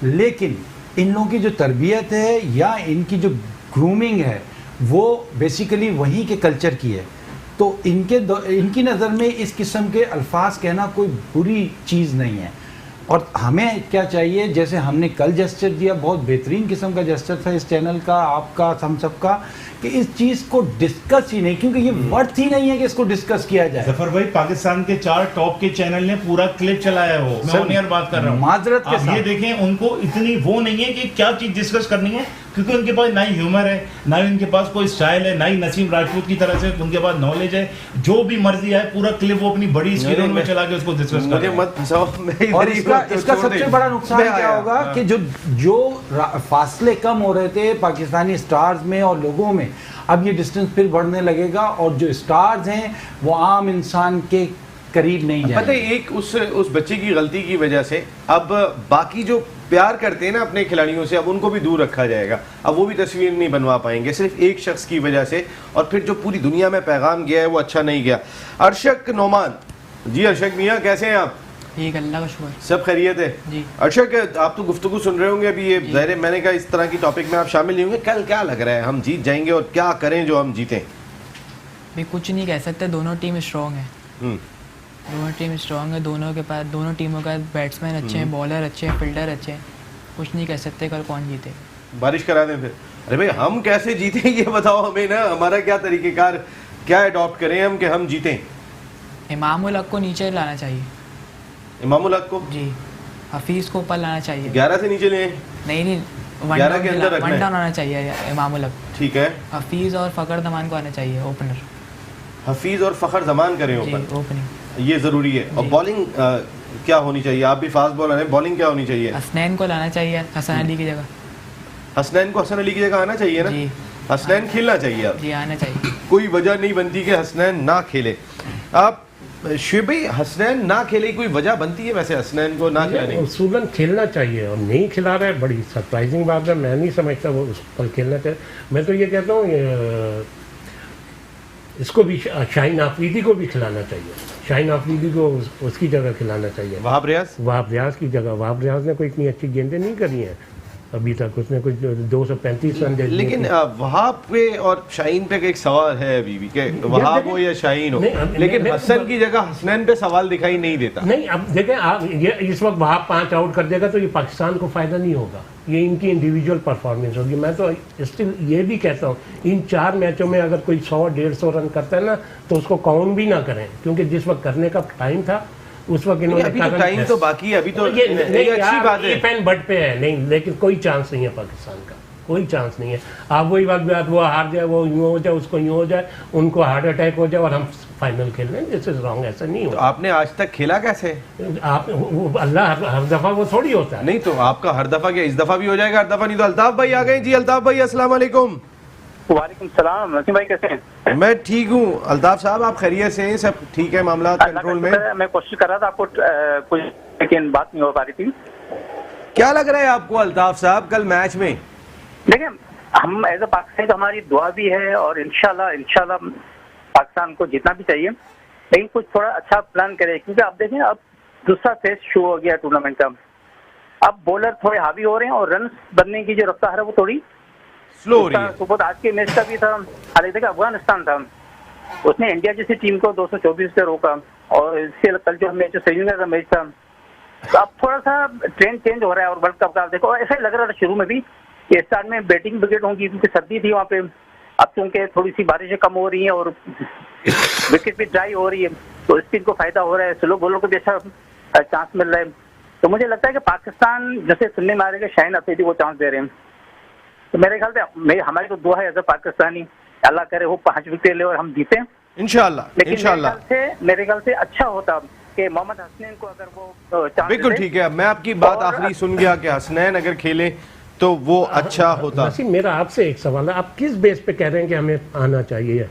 लेकिन इन लोगों की जो तरबियत है या इनकी जो ग्रूमिंग है वो बेसिकली वहीं के कल्चर की है, तो इनकी नज़र में इस किस्म के अल्फाज कहना कोई बुरी चीज़ नहीं है। और हमें क्या चाहिए, जैसे हमने कल जेस्चर दिया, बहुत बेहतरीन किस्म का जेस्चर था इस चैनल का, आपका, हम सब का, कि इस चीज़ को डिस्कस ही नहीं, क्योंकि ये वर्थ ही नहीं है कि इसको डिस्कस किया जाए। जफर भाई, पाकिस्तान के 4 टॉप के चैनल ने पूरा क्लिप चलाया है, वो मैं ऑन एयर बात कर रहा हूँ, माजरत के आप साथ। ये देखें, उनको इतनी वो नहीं है कि क्या चीज़ डिस्कस करनी है, क्योंकि उनके पास ना ही ह्यूमर है, ना ही उनके पास कोई स्टाइल है, ना ही नसीम राजपूत की तरह से उनके पास नॉलेज है। जो भी मर्जी है, पूरा क्लिप वो अपनी बड़ी स्क्रीन में चला के उसको डिस्कस कर रहे हैं। मत फंसाओ। और इसका सबसे बड़ा नुकसान क्या होगा कि जो फासले कम हो रहे थे पाकिस्तानी स्टार्स में और लोगों में, अब ये डिस्टेंस फिर बढ़ने लगेगा, और जो स्टार्स हैं वो आम इंसान के करीब नहीं जाएंगे। पता है, एक उस बच्चे की गलती की वजह से अब बाकी जो प्यार करते हैं ना अपने खिलाड़ियों से, अब उनको भी दूर रखा जाएगा। अब वो भी तस्वीर नहीं बनवा पाएंगे सिर्फ एक शख्स की वजह से, और फिर जो पूरी दुनिया में पैगाम गया है वो अच्छा नहीं गया। अर्शक नोमान जी, अर्शक मियाँ कैसे हैं आप? ठीक, अल्लाह का शुक्र। सब खैरियत है जी। अर्शक, आप तो गुफ्तगू सुन रहे होंगे अभी, ये ज़ाहिर है मैंने कहा इस तरह की टॉपिक में आप शामिल नहीं होंगे। कल क्या लग रहा है, हम जीत जाएंगे, और क्या करें जो हम जीतें? भी कुछ नहीं कह सकते, दोनों टीम स्ट्रॉन्ग है। दोनों टीम स्ट्रांग है, दोनों टीमों का बैट्समैन अच्छे हैं, बॉलर अच्छे हैं, फील्डर अच्छे हैं, कुछ नहीं कह सकते कल कौन जीते। बारिश करा दें फिर। अरे भाई हम कैसे जीतें ये बताओ हमें ना, हमारा क्या तरीक़ेकार, क्या अडॉप्ट करें हम कि हम जीतें? इमामुल हक को नीचे लाना चाहिए। इमामुल हक को? जी, हफीज़ को ऊपर लाना चाहिए। 11 से नीचे लें? नहीं, 11 के अंदर रखना है। वन डाउन आना चाहिए इमामुल हक। ठीक है। हफीज़ और फ़खर जमान को आना चाहिए ओपनर। हफीज़ और फ़खर जमान करें जी, ओपन, ओपनिंग ये ज़रूरी है। और बॉलिंग क्या होनी चाहिए? आप भी फास्ट बॉलर हैं, बॉलिंग क्या होनी चाहिए? हसनैन को लाना चाहिए हसन अली की जगह। हसनैन को हसन अली की जगह आना चाहिए ना? जी, हसनैन खेलना चाहिए अब। जी आना चाहिए। कोई वजह नहीं बनती कि हसनैन ना खेले। आप शुएब भाई, हसनैन ना खेले कोई वजह बनती है वैसे हसनैन को ना खिलाने की? उसूलन खेलना चाहिए और नहीं खिला रहा है, बड़ी सरप्राइजिंग बात है। मैं नहीं समझता वो उस पर खेलना चाहिए। मैं तो ये कहता हूँ इसको भी शाहीन आफरीदी को भी खिलाना चाहिए। शाहीन आफरीदी को उसकी जगह खिलाना चाहिए। वहाब रियाज की जगह। वहाब रियाज ने कोई इतनी अच्छी गेंदें नहीं करी हैं अभी तक, उसने कुछ 235 रन दे दिए। लेकिन वहाब पे और शाहीन पे एक सवाल है अभी भी कि वहाब हो या शाहीन हो, लेकिन हसन की जगह हसनैन पे सवाल दिखाई नहीं देता। नहीं, अब देखें आप, ये इस वक्त वहाब 5 आउट कर देगा तो ये पाकिस्तान को फ़ायदा नहीं होगा, ये इनकी इंडिविजुअल परफॉर्मेंस होगी। मैं तो स्टिल ये भी कहता हूँ इन 4 मैचों में अगर कोई 100-150 रन करता है ना तो उसको काउंट भी ना करें, क्योंकि जिस वक्त करने का टाइम था उस वक्त इन्होंने अभी तो टाइम तो बाकी है, अभी तो ये अच्छी बात है। पेन बट पे है नहीं, लेकिन कोई चांस नहीं है पाकिस्तान का, कोई चांस नहीं है। आप वही बात वो हार जाए, वो यूँ हो जाए, उसको यूँ हो जाए, उनको हार्ट अटैक हो जाए और हम फाइनल खेल रहे हैं, दिस इज रॉन्ग। ऐसा नहीं तो होता। आपने आज तक खेला कैसे? आप अल्लाह हर दफा वो थोड़ी होता है। नहीं तो आपका हर दफा क्या इस दफा भी हो जाएगा? हर दफा नहीं तो। अल्ताफ भाई आ गए जी। अल्ताफ भाई अस्सलाम वालेकुम। वालेकुम सलाम। नसीम भाई कैसे हैं? मैं ठीक हूँ। अल्ताफ साहब आप खैरियत से हैं? सब ठीक है, मामला कंट्रोल में? मैं कोशिश कर रहा था आपको कुछ, लेकिन बात नहीं हो पा रही थी। क्या लग रहा है आपको अल्ताफ साहब कल मैच में? देखिए, हम एज ए पाकिस्तानी तो हमारी दुआ भी है और इंशाल्लाह पाकिस्तान को जीतना भी चाहिए, लेकिन कुछ थोड़ा अच्छा प्लान करें, क्योंकि आप देखें अब दूसरा फेज शुरू हो गया टूर्नामेंट का। अब बॉलर थोड़े हावी हो रहे हैं और रन बनने की जो रफ्तार है वो थोड़ी स्लो हो रही है। सुबह आज के मैच का भी था, हालांकि देखा अफगानिस्तान था, उसने इंडिया जैसी टीम को 224 पे रोका, और इसके कल जो मैच श्रीलंका का मैच था, तो अब थोड़ा सा ट्रेंड चेंज हो रहा है। और वर्ल्ड कप का देखो ऐसा ही लग रहा था शुरू में भी कि स्टार्ट में बैटिंग विकेट होंगी, क्योंकि सर्दी थी वहाँ पे। अब क्योंकि थोड़ी सी बारिशें कम हो रही हैं और विकेट भी ड्राई हो रही है, तो स्पिन को फायदा हो रहा है, स्लो बॉलर को भी अच्छा चांस मिल रहा है। तो मुझे लगता है कि पाकिस्तान जैसे सुनने में आ रहा है कि शाहीन अफरीदी को चांस दे रहे हैं, तो मेरे ख्याल से हमारी तो दुआ है एज ए पाकिस्तानी, अल्लाह करे वो 5 विकेट ले और हम जीते इंशाल्लाह। लेकिन इंशाल्लाह मेरे ख्याल से अच्छा होता कि मोहम्मद हसनैन को अगर वो चांस बिल्कुल ठीक है। मैं आपकी बात आखिरी सुन गया कि हसनैन अगर खेले तो वो अच्छा होता। वसीम, मेरा आपसे एक सवाल है, आप किस बेस पे कह रहे हैं कि हमें आना चाहिए?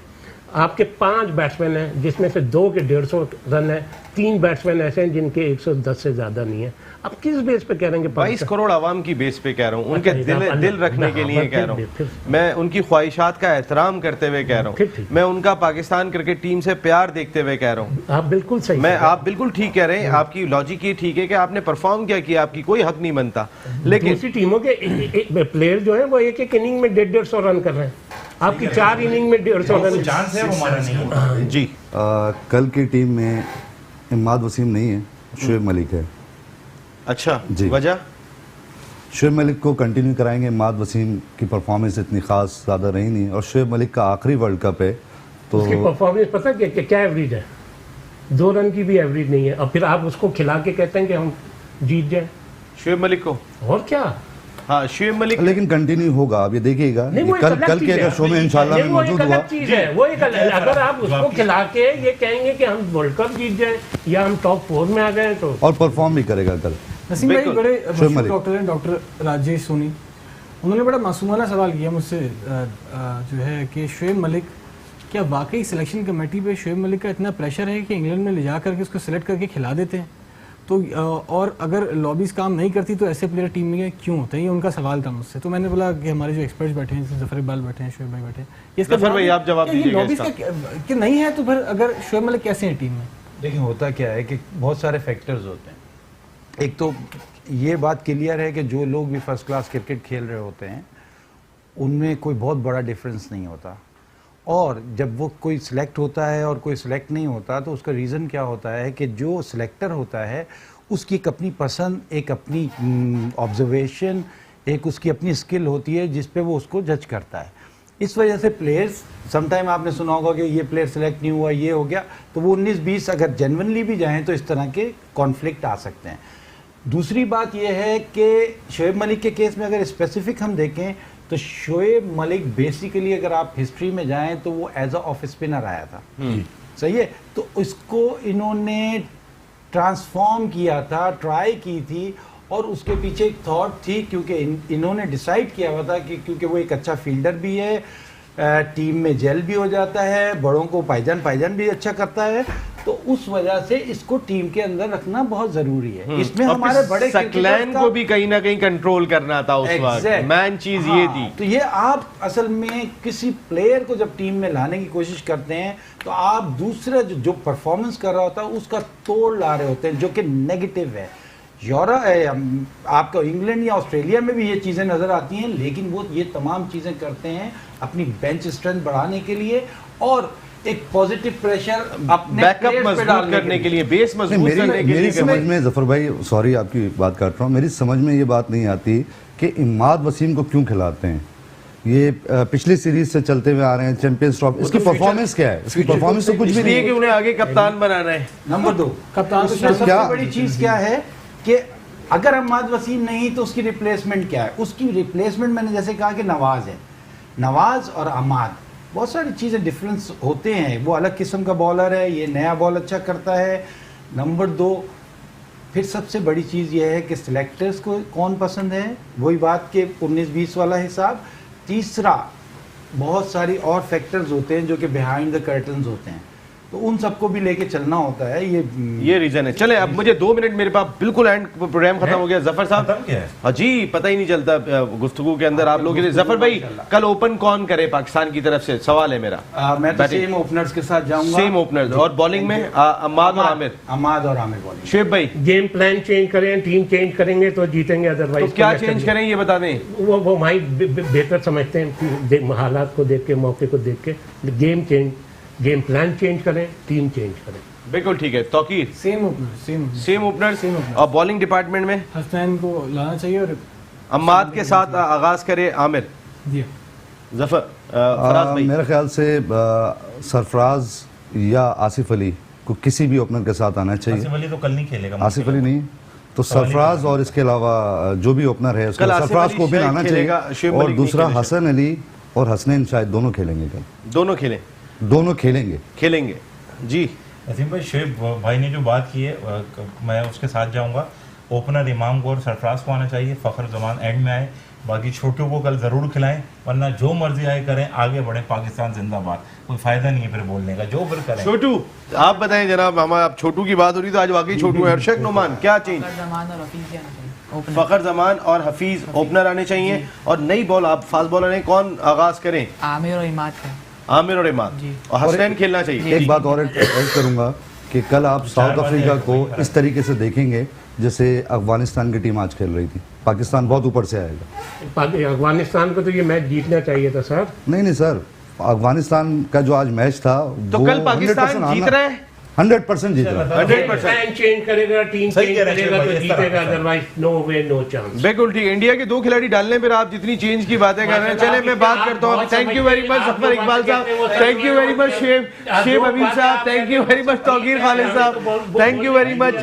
आपके 5 बैट्समैन हैं जिसमें से 2 के 150 रन है, 3 बैट्समैन ऐसे हैं जिनके 110 से ज़्यादा नहीं है। आप किस बेस पे कह रहे हैं कि 22 करोड़ आवाम की बेस पे कह रहा हूँ, उनके दिल रखने के लिए कह रहा हूँ, मैं उनकी ख्वाहिशात का एहतराम करते हुए कह रहा हूँ, मैं उनका पाकिस्तान क्रिकेट टीम से प्यार देखते हुए कह रहा हूँ। आप बिल्कुल सही, आप बिल्कुल ठीक कह रहे हैं। आपकी लॉजिक ये ठीक है कि आपने परफॉर्म क्या किया, आपकी कोई हक नहीं बनता, लेकिन दूसरी टीमों के प्लेयर जो है वो एक इनिंग में 150 रन कर रहे हैं, आपकी 4 इनिंग में 150 रन चांस है, हमारा नहीं जी। कल की टीम में इमाद वसीम नहीं है, शुएब मलिक है। अच्छा जी, वजह? शुएब मलिक को कंटिन्यू कराएंगे। इमाद वसीम की परफॉर्मेंस इतनी खास ज़्यादा रही नहीं, और शुएब मलिक का आखिरी वर्ल्ड कप है, तो उसकी परफॉर्मेंस पता है क्या एवरेज है? 2 रन की भी एवरेज नहीं है, और फिर आप उसको खिला के कहते हैं कि हम जीत जाए। शुएब मलिक को और क्या? हाँ, शुएब मलिक लेकिन कंटिन्यू होगा, आप ये देखिएगा। कल के अगर शो में इंशाल्लाह मैं मौजूद हुआ, वो एक अगर आप उसको खिला के ये कहेंगे कि हम वर्ल्ड कप जीत जाए या हम टॉप 4 में आ गए तो, और परफॉर्म भी करेगा कल। नसीम भाई बड़े शुएब मशहूर मलिक। डॉक्टर हैं, डॉक्टर राजेश सोनी, उन्होंने बड़ा मासूमाना सवाल किया मुझसे जो है कि शुएब मलिक, क्या वाकई सिलेक्शन कमेटी पे शुएब मलिक का इतना प्रेशर है कि इंग्लैंड में ले जा करके उसको सिलेक्ट करके खिला देते हैं? तो और अगर लॉबीज काम नहीं करती तो ऐसे प्लेयर टीम में क्यों होते हैं? ये उनका सवाल था मुझसे। तो मैंने बोला कि हमारे जो एक्सपर्ट्स बैठे हैं, जफर इकबाल बैठे हैं, शुएब भाई बैठे हैं, इसका जफर भाई आप जवाब दीजिएगा लॉबीज का कि नहीं है, तो फिर अगर शुएब मलिक कैसे हैं टीम में? देखिए, होता क्या है कि बहुत सारे फैक्टर्स होते हैं। एक तो ये बात क्लियर है कि जो लोग भी फर्स्ट क्लास क्रिकेट खेल रहे होते हैं उनमें कोई बहुत बड़ा डिफरेंस नहीं होता, और जब वो कोई सिलेक्ट होता है और कोई सिलेक्ट नहीं होता तो उसका रीज़न क्या होता है कि जो सिलेक्टर होता है उसकी एक अपनी पसंद, एक अपनी ऑब्जर्वेशन, एक उसकी अपनी स्किल होती है जिस पे वो उसको जज करता है। इस वजह से प्लेयर्स समटाइम आपने सुना होगा कि ये प्लेयर सेलेक्ट नहीं हुआ, ये हो गया, तो वो 19-20 अगर जेन्युइनली भी जाएं तो इस तरह के कॉन्फ्लिक्ट आ सकते हैं। दूसरी बात यह है कि शोएब मलिक के केस में अगर स्पेसिफिक हम देखें तो शोएब मलिक बेसिकली अगर आप हिस्ट्री में जाएं तो वो एज अ ऑफ स्पिनर आया था, सही है, तो इसको इन्होंने ट्रांसफॉर्म किया था, ट्राई की थी, और उसके पीछे एक थॉट थी क्योंकि इन्होंने डिसाइड किया हुआ था कि क्योंकि वो एक अच्छा फील्डर भी है, टीम में जेल भी हो जाता है, बड़ों को पायजान भी अच्छा करता है, तो उस वजह से इसको टीम के अंदर रखना बहुत जरूरी है। इसमें हमारे बड़े सकलैन को भी कहीं ना कहीं कंट्रोल करना था उस वक्त, मैन चीज ये थी। तो ये आप असल में किसी प्लेयर को जब टीम में लाने की कोशिश करते हैं तो आप दूसरा जो परफॉर्मेंस कर रहा होता है उसका तोड़ ला रहे होते हैं, जो कि नेगेटिव है। आपको इंग्लैंड या ऑस्ट्रेलिया में भी ये चीज़ें नज़र आती हैं, लेकिन वो ये तमाम चीज़ें करते हैं अपनी बेंच स्ट्रेंथ बढ़ाने के लिए और एक पॉजिटिव प्रेशर अपने बैकअप मजबूत करने के लिए, बेस मजबूत करने के लिए। मेरी समझ में जफर भाई, सॉरी आपकी बात काट रहा हूँ, मेरी समझ में ये बात नहीं आती कि इमाद वसीम को क्यों खिलाते हैं। ये पिछली सीरीज से चलते हुए आ रहे हैं, चैंपियंस ट्रॉफी, इसकी परफॉर्मेंस क्या है? इसकी परफॉर्मेंस तो कुछ भी नहीं है कि उन्हें आगे कप्तान बनाना है। नंबर 2 कप्तान सबसे बड़ी चीज क्या है कि अगर अहमद वसीम नहीं तो उसकी रिप्लेसमेंट क्या है? उसकी रिप्लेसमेंट मैंने जैसे कहा कि नवाज है, नवाज और अहमद बहुत सारी चीज़ें डिफरेंस होते हैं। वो अलग किस्म का बॉलर है, ये नया बॉल अच्छा करता है। नंबर 2 फिर सबसे बड़ी चीज़ ये है कि सिलेक्टर्स को कौन पसंद है, वही बात के 19-20 वाला हिसाब। तीसरा बहुत सारी और फैक्टर्स होते हैं जो कि बिहाइंड द कर्टन्स होते हैं, तो उन सबको भी लेके चलना होता है। ये रीजन है। चले अब मुझे 2 मिनट मेरे पास, बिल्कुल एंड प्रोग्राम खत्म हो गया। जफर साहब जी पता ही नहीं चलता गुफ्तगू के अंदर आप लोग। जफर भाई कल ओपन कौन करे पाकिस्तान की तरफ से? सवाल है मेरा। मैं तो सेम ओपनर्स के साथ जाऊंगा, सेम ओपनर्स, और बॉलिंग में अहमद और आमिर। बॉलिंग। शोएब भाई गेम प्लान चेंज करें, टीम चेंज करेंगे तो जीतेंगे, अदरवाइज तो क्या चेंज करें ये बता दें। वो भाई बेहतर समझते हैं, हालात को देख के, मौके को देख के गेम प्लान चेंज करें, टीम चेंज करें। बिल्कुल ठीक है। Tauqeer same opener same opener और बॉलिंग डिपार्टमेंट में हसनैन को लाना चाहिए और अम्माद के साथ आगाज करे आमिर। जफर फराज भाई मेरे ख्याल से सरफराज या आसिफ अली को किसी भी ओपनर के साथ आना चाहिए। आसिफ अली तो कल नहीं खेलेगा, आसिफ अली नहीं तो सरफराज, और इसके अलावा जो भी ओपनर है उसको सरफराज को भी आना चाहिए, और दूसरा हसन अली और हसनैन शायद दोनों खेलेंगे कल। दोनों खेलेंगे जी। नसीम भाई, शोएब भाई ने जो बात की है मैं उसके साथ जाऊंगा। ओपनर इमाम को और सरफराज को आना चाहिए, फ़खर जमान एंड में आए, बाकी छोटों को कल ज़रूर खिलाएं, वरना जो मर्जी आए करें, आगे बढ़े, पाकिस्तान जिंदाबाद। कोई फ़ायदा नहीं है फिर बोलने का, जो फिर करें। छोटू आप बताएं जनाब, हमारा छोटू की बात हो रही तो आज वाकई छोटू है। अर्शक नोमान क्या चेंज? फ़खर जमान और हफीज ओपनर आने चाहिए, और नई बॉल आप फास्ट बॉलर हैं, कौन आगाज करें? आमिर और इमाद का। आमिर और इमाद और हसनैन खेलना चाहिए। एक बात और ऐड करूंगा कि कल आप साउथ अफ्रीका को इस तरीके से देखेंगे जैसे अफगानिस्तान की टीम आज खेल रही थी। पाकिस्तान बहुत ऊपर से आएगा। अफगानिस्तान को तो ये मैच जीतना चाहिए था सर। नहीं सर, अफगानिस्तान का जो आज मैच था तो कल पाकिस्तान जीत रहा है, 100% जीत रहा है। 100% चेंज करेगा, टीम चेंज करेगा तो जीतेगा, अदरवाइज नो वे नो चांस। बिल्कुल ठीक। इंडिया के 2 खिलाड़ी डालने पर आप जितनी चेंज की बातें कर रहे हैं। चले मैं बात करता हूँ। Thank you very much Zafar Iqbal साहब, thank you very much Shoeb Amir साहब, thank you very much Tauqeer Khalid साहब, thank you very much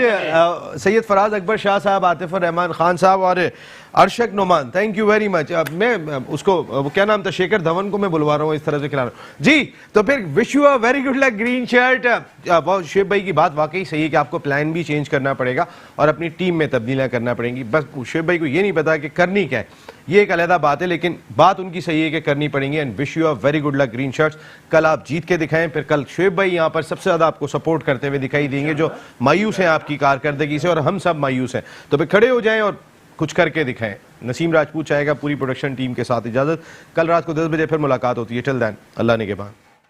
Syed Faraz Akbar Shah साहब, आतिफ रहमान खान साहब और Arshak Noman, thank you very much. अब मैं उसको वो क्या नाम था, शेखर धवन को मैं बुलवा रहा हूँ इस तरह से खिला रहा हूँ जी। तो फिर wish you a very good luck green shirt. Shoeb भाई की बात वाकई सही है कि आपको प्लान भी चेंज करना पड़ेगा और अपनी टीम में तब्दीलियाँ करना पड़ेंगी। बस शेब भाई को ये नहीं पता कि करनी क्या है, ये एक अलग बात है, लेकिन बात उनकी सही है कि करनी पड़ेंगी। And wish you a very good luck green shirts. कल आप जीत के दिखाएं, फिर कल शेब भाई यहाँ पर सबसे ज़्यादा आपको सपोर्ट करते हुए दिखाई देंगे, जो मायूस हैं आपकी कारकर्दगी से, और हम सब मायूस हैं। तो फिर खड़े हो जाएं और कुछ करके दिखाएं। नसीम राजपूत चाहेगा पूरी प्रोडक्शन टीम के साथ इजाज़त। कल रात को 10 बजे फिर मुलाकात होती है। टिल देन अल्लाह ने के बाद।